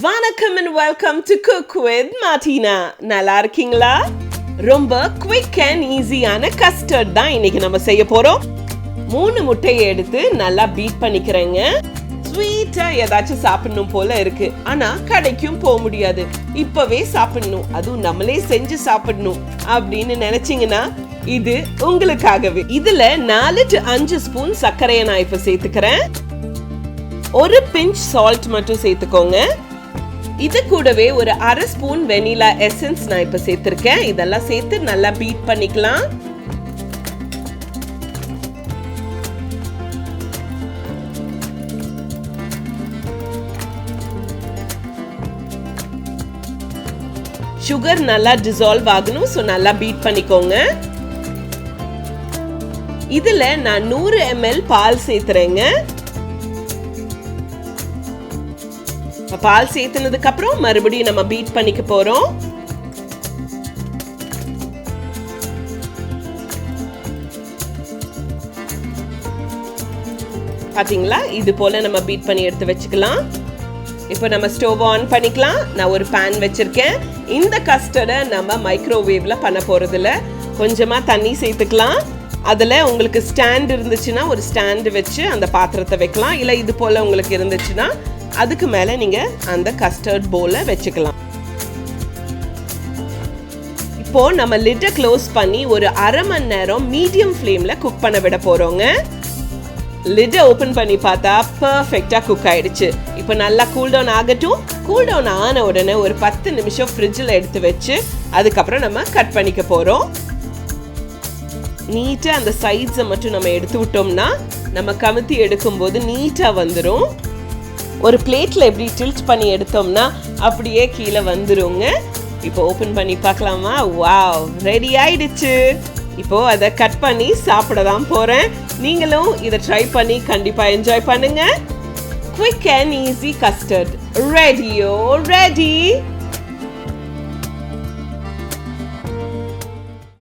வணக்கம் and welcome to Cook with Martina. நல்லா இருக்கீங்களா? ரொம்ப குவிக் அண்ட் ஈஸியான கஸ்டர்ட் தான் இன்னைக்கு நம்ம செய்ய போறோம். 3 முட்டையை எடுத்து நல்லா பீட் பண்ணிக்கிறேங்க. ஸ்வீட்டா ஏதாச்சும் சாப்பிடணும் போல இருக்கு, ஆனா கடைக்கும் போக முடியாது, இப்பவே சாப்பிடணும், அதுவும் நம்மளே செஞ்சு சாப்பிடணும் அப்படின்னு நினைச்சீங்கன்னா இது உங்களுக்காகவே. இதுல 4 to 5 ஸ்பூன் சர்க்கரையை நான் இப்ப சேர்த்துக்கிறேன். ஒரு பிஞ்ச் சால்ட் மட்டும் சேர்த்துக்கோங்க. இது கூடவே ஒரு அரை ஸ்பூன் வெனிலா எசன்ஸ் நான் இப்ப சேர்த்திருக்கேன். இதெல்லாம் சேர்த்து நல்லா பீட் பண்ணிக்கலாம். சுகர் நல்லா டிசால்வ் ஆகணும், சோ நல்லா பீட் பண்ணிக்கோங்க. இதுல நான் 100 ml பால் சேர்த்துறேங்க. பால் சேர்த்துனதுக்கு அப்புறம் மறுபடியும் நம்ம பீட் பண்ணிக்க போறோம். பாத்தீங்களா, இது போல நம்ம பீட் பண்ணி எடுத்து வச்சுக்கலாம். இப்போ நம்ம ஸ்டவ் ஆன் பண்ணிக்கலாம். நான் ஒரு பேன் வச்சிருக்கேன். இந்த கஸ்டர்டை நம்ம மைக்ரோவேவ்ல பண்ண போறது இல்ல. கொஞ்சமா தண்ணி சேர்த்துக்கலாம். அதுல உங்களுக்கு ஸ்டாண்ட் இருந்துச்சுன்னா ஒரு ஸ்டாண்ட் வச்சு அந்த பாத்திரத்தை வைக்கலாம். இல்ல இது போல உங்களுக்கு இருந்துச்சுன்னா அதுக்கு மேல நீங்க அந்த கஸ்டர்ட் போல வச்சுக்கலாம். இப்போ நம்ம லிட்டை க்ளோஸ் பண்ணி ஒரு அரை மணி நேரம் மீடியம் ஃப்ளேம்ல குக் பண்ண விட போறோங்க. லிட்டை ஓபன் பண்ணி பார்த்தா பெர்ஃபெக்ட்டா குக் ஆயிடுச்சு. இப்போ நல்லா கூல் டவுன் ஆகட்டும். கூல் டவுன் ஆன உடனே ஒரு 10 நிமிஷம் ஃப்ரிட்ஜில் எடுத்து வச்சு அதுக்கப்புறம் நம்ம கட் பண்ணிக்க போறோம். நீட்டா அந்த சைட்ஸை மட்டும் நம்ம எடுத்து விட்டோம்னா நம்ம கமுத்தி எடுக்கும்போது நீட்டா வந்துடும். ஒரு பிளேட்ல எப்படி டில்ட் பண்ணி எடுத்தோம்னா அப்படியே கீழே வந்துருங்க. இப்போ ஓபன் பண்ணி பார்க்கலாமா? வாவ், ரெடி ஆயிடுச்சு. இப்போ அதை கட் பண்ணி சாப்பிட தான் போறேன். நீங்களும் இதை ட்ரை பண்ணி கண்டிப்பா என்ஜாய் பண்ணுங்க. குவிக் அண்ட் ஈஸி கஸ்டர்ட் ரெடியோ ரெடி.